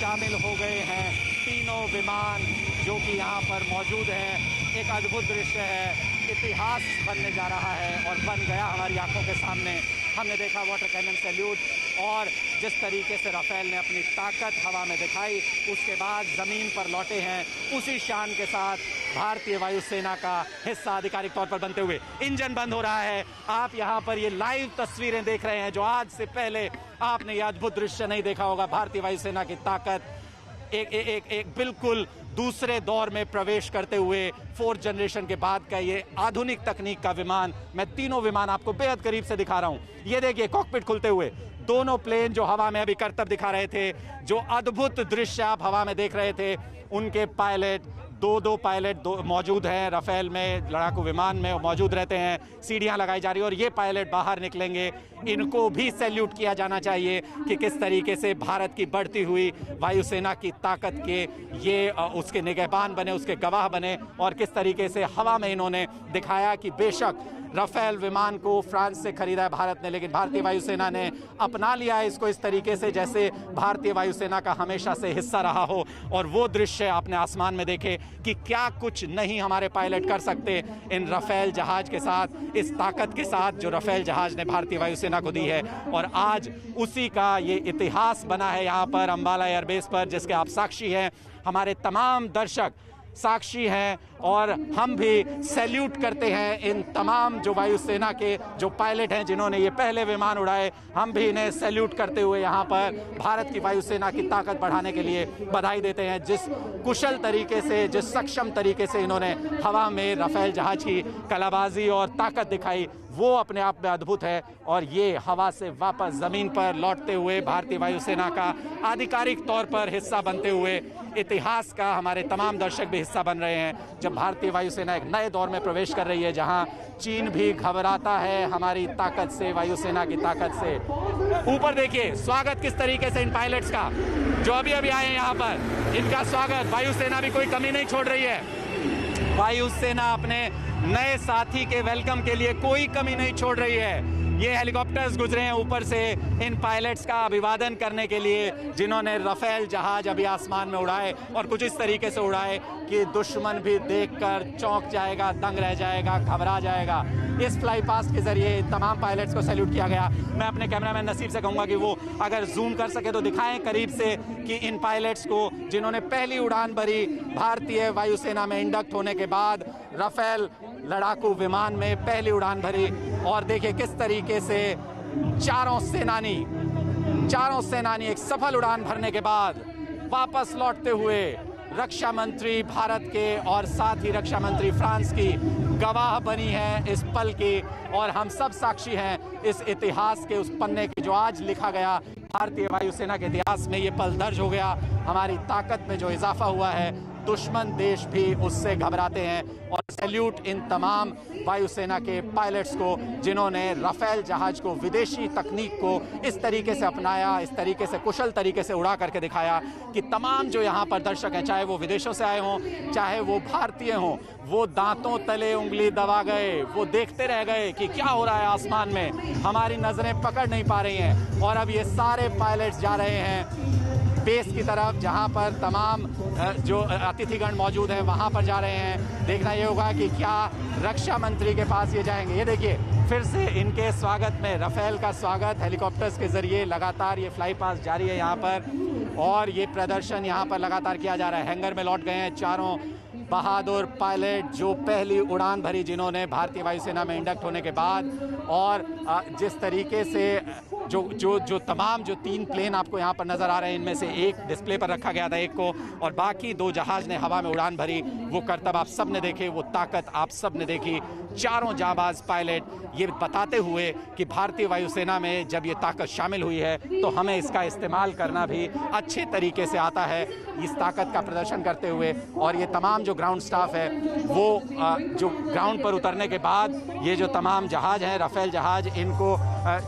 शामिल हो गए हैं तीनों विमान जो कि यहाँ पर मौजूद हैं। एक अद्भुत दृश्य है, इतिहास बनने जा रहा है और बन गया हमारी आंखों के सामने। हमने देखा वाटर कैनन सैल्यूट और जिस तरीके से राफेल ने अपनी ताकत हवा में दिखाई, उसके बाद ज़मीन पर लौटे हैं उसी शान के साथ भारतीय वायुसेना का हिस्सा आधिकारिक तौर पर बनते हुए। इंजन बंद हो रहा है। आप यहाँ पर ये लाइव तस्वीरें देख रहे हैं जो आज से पहले आपने ये अद्भुत दृश्य नहीं देखा होगा। भारतीय वायुसेना की ताकत एक बिल्कुल दूसरे दौर में प्रवेश करते हुए 4th जनरेशन के बाद का ये आधुनिक तकनीक का विमान। मैं तीनों विमान आपको बेहद करीब से दिखा रहा हूँ। ये देखिए कॉकपिट खुलते हुए, दोनों प्लेन जो हवा में अभी करतब दिखा रहे थे, जो अद्भुत दृश्य आप हवा में देख रहे थे, उनके पायलट दो पायलट मौजूद हैं राफेल में, लड़ाकू विमान में मौजूद रहते हैं। सीढ़ियां लगाई जा रही है और ये पायलट बाहर निकलेंगे। इनको भी सैल्यूट किया जाना चाहिए कि किस तरीके से भारत की बढ़ती हुई वायुसेना की ताकत के ये उसके निगहबान बने, उसके गवाह बने और किस तरीके से हवा में इन्होंने दिखाया कि बेशक राफेल विमान को फ्रांस से खरीदा है भारत ने, लेकिन भारतीय वायुसेना ने अपना लिया है इसको इस तरीके से जैसे भारतीय वायुसेना का हमेशा से हिस्सा रहा हो। और वो दृश्य आपने आसमान में देखे कि क्या कुछ नहीं हमारे पायलट कर सकते इन राफेल जहाज के साथ, इस ताकत के साथ जो राफेल जहाज ने भारतीय वायुसेना को दी है। और आज उसी का ये इतिहास बना है यहाँ पर अंबाला एयरबेस पर, जिसके आप साक्षी हैं, हमारे तमाम दर्शक साक्षी हैं और हम भी सैल्यूट करते हैं इन तमाम जो वायुसेना के जो पायलट हैं जिन्होंने ये पहले विमान उड़ाए। हम भी इन्हें सैल्यूट करते हुए यहाँ पर भारत की वायुसेना की ताकत बढ़ाने के लिए बधाई देते हैं। जिस कुशल तरीके से, जिस सक्षम तरीके से इन्होंने हवा में राफेल जहाज की कलाबाजी और ताकत दिखाई, वो अपने आप में अद्भुत है। और ये हवा से वापस ज़मीन पर लौटते हुए भारतीय वायुसेना का आधिकारिक तौर पर हिस्सा बनते हुए इतिहास का हमारे तमाम दर्शक भी हिस्सा बन रहे हैं। जब भारतीय वायुसेना एक नए दौर में प्रवेश कर रही है जहां चीन भी घबराता है हमारी ताकत से, वायुसेना की ताकत से। ऊपर देखिए स्वागत किस तरीके से इन पायलट्स का जो अभी अभी आए हैं यहाँ पर, इनका स्वागत वायुसेना भी कोई कमी नहीं छोड़ रही है। वायुसेना अपने नए साथी के वेलकम के लिए कोई कमी नहीं छोड़ रही है। ये हेलीकॉप्टर्स गुजरे हैं ऊपर से इन पायलट्स का अभिवादन करने के लिए जिन्होंने राफेल जहाज अभी आसमान में उड़ाए और कुछ इस तरीके से उड़ाए कि दुश्मन भी देखकर चौंक जाएगा, दंग रह जाएगा, घबरा जाएगा। इस फ्लाई पास्ट के जरिए तमाम पायलट्स को सैल्यूट किया गया। मैं अपने कैमरामैन नसीब से कहूँगा कि वो अगर जूम कर सके तो दिखाएं करीब से कि इन पायलट्स को जिन्होंने पहली उड़ान भरी भारतीय वायुसेना में इंडक्ट होने के बाद राफेल लड़ाकू विमान में पहली उड़ान भरी। और देखिए किस तरीके से चारों सेनानी एक सफल उड़ान भरने के बाद वापस लौटते हुए रक्षा मंत्री भारत के और साथ ही रक्षा मंत्री फ्रांस की गवाह बनी है इस पल की। और हम सब साक्षी हैं इस इतिहास के उस पन्ने की जो आज लिखा गया। भारतीय वायुसेना के इतिहास में ये पल दर्ज हो गया। हमारी ताकत में जो इजाफा हुआ है, दुश्मन देश भी उससे घबराते हैं। और सैल्यूट इन तमाम वायुसेना के पायलट्स को जिन्होंने राफेल जहाज को, विदेशी तकनीक को इस तरीके से अपनाया, इस तरीके से कुशल तरीके से उड़ा करके दिखाया कि तमाम जो यहाँ पर दर्शक हैं, चाहे वो विदेशों से आए हों, चाहे वो भारतीय हों, वो दांतों तले उंगली दबा गए, वो देखते रह गए कि क्या हो रहा है आसमान में, हमारी नज़रें पकड़ नहीं पा रही हैं। और अब ये सारे पायलट्स जा रहे हैं बेस की तरफ जहां पर तमाम जो अतिथिगण मौजूद हैं वहां पर जा रहे हैं। देखना ये होगा कि क्या रक्षा मंत्री के पास ये जाएंगे। ये देखिए फिर से इनके स्वागत में राफेल का स्वागत हेलीकॉप्टर्स के जरिए लगातार ये फ्लाई पास जारी है यहाँ पर और ये प्रदर्शन यहाँ पर लगातार किया जा रहा है। हैंगर में लौट गए हैं चारों बहादुर पायलट जो पहली उड़ान भरी जिन्होंने भारतीय वायुसेना में इंडक्ट होने के बाद। और जिस तरीके से जो तमाम जो 3 प्लेन आपको यहाँ पर नज़र आ रहे हैं, इनमें से एक डिस्प्ले पर रखा गया था एक को, और बाकी 2 जहाज़ ने हवा में उड़ान भरी। वो करतब आप सब ने देखे, वो ताकत आप सब ने देखी। चारों जाबाज पायलट ये बताते हुए कि भारतीय वायुसेना में जब ये ताकत शामिल हुई है तो हमें इसका इस्तेमाल करना भी अच्छे तरीके से आता है, इस ताकत का प्रदर्शन करते हुए। और ये तमाम जो ग्राउंड स्टाफ है वो जो ग्राउंड पर उतरने के बाद ये जो तमाम जहाज़ हैं, राफेल जहाज़, इनको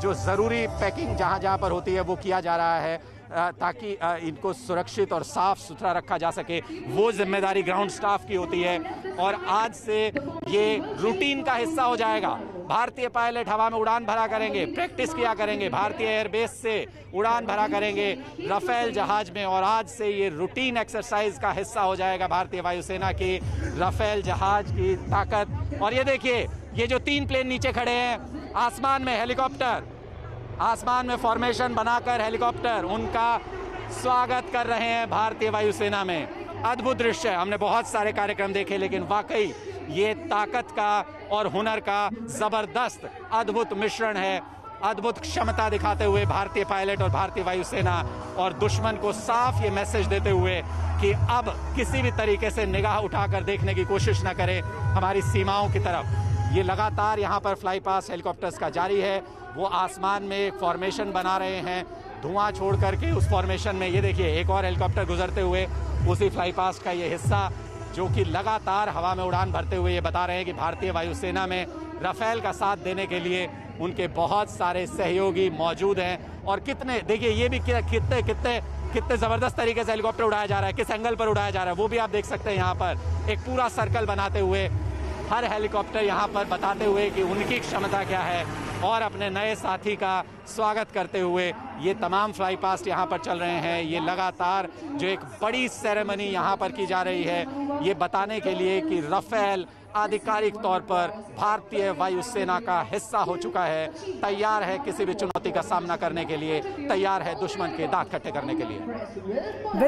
जो ज़रूरी पैकिंग जहाँ जहाँ पर होती है वो किया जा रहा है। ताकि इनको सुरक्षित और साफ सुथरा रखा जा सके, वो जिम्मेदारी ग्राउंड स्टाफ की होती है। और आज से ये रूटीन का हिस्सा हो जाएगा। भारतीय पायलट हवा में उड़ान भरा करेंगे, प्रैक्टिस किया करेंगे, भारतीय एयरबेस से उड़ान भरा करेंगे राफेल जहाज में, और आज से ये रूटीन एक्सरसाइज का हिस्सा हो जाएगा भारतीय वायुसेना की राफेल जहाज की ताकत। और ये देखिए, ये जो 3 प्लेन नीचे खड़े हैं, आसमान में हेलीकॉप्टर, आसमान में फॉर्मेशन बनाकर हेलीकॉप्टर उनका स्वागत कर रहे हैं भारतीय वायुसेना में। अद्भुत दृश्य है। हमने बहुत सारे कार्यक्रम देखे, लेकिन वाकई ये ताकत का और हुनर का जबरदस्त अद्भुत मिश्रण है। अद्भुत क्षमता दिखाते हुए भारतीय पायलट और भारतीय वायुसेना, और दुश्मन को साफ ये मैसेज देते हुए कि अब किसी भी तरीके से निगाह उठाकर देखने की कोशिश न करें हमारी सीमाओं की तरफ। ये लगातार यहाँ पर फ्लाई पास हेलीकॉप्टर्स का जारी है। वो आसमान में एक फॉर्मेशन बना रहे हैं, धुआं छोड़ करके उस फॉर्मेशन में। ये देखिए, एक और हेलीकॉप्टर गुजरते हुए उसी फ्लाई पास का ये हिस्सा, जो कि लगातार हवा में उड़ान भरते हुए ये बता रहे हैं कि भारतीय वायुसेना में राफेल का साथ देने के लिए उनके बहुत सारे सहयोगी मौजूद हैं। और कितने, देखिए ये भी कितने ज़बरदस्त तरीके से हेलीकॉप्टर उड़ाया जा रहा है, किस एंगल पर उड़ाया जा रहा है वो भी आप देख सकते हैं। यहाँ पर एक पूरा सर्कल बनाते हुए हर हेलीकॉप्टर यहाँ पर बताते हुए कि उनकी क्षमता क्या है, और अपने नए साथी का स्वागत करते हुए ये तमाम फ्लाई पास्ट यहाँ पर चल रहे हैं। ये लगातार जो एक बड़ी सेरेमनी यहाँ पर की जा रही है, ये बताने के लिए कि राफेल आधिकारिक तौर पर भारतीय वायुसेना का हिस्सा हो चुका है, तैयार है किसी भी चुनौती का सामना करने के लिए, तैयार है दुश्मन के दांत खट्टे करने के लिए।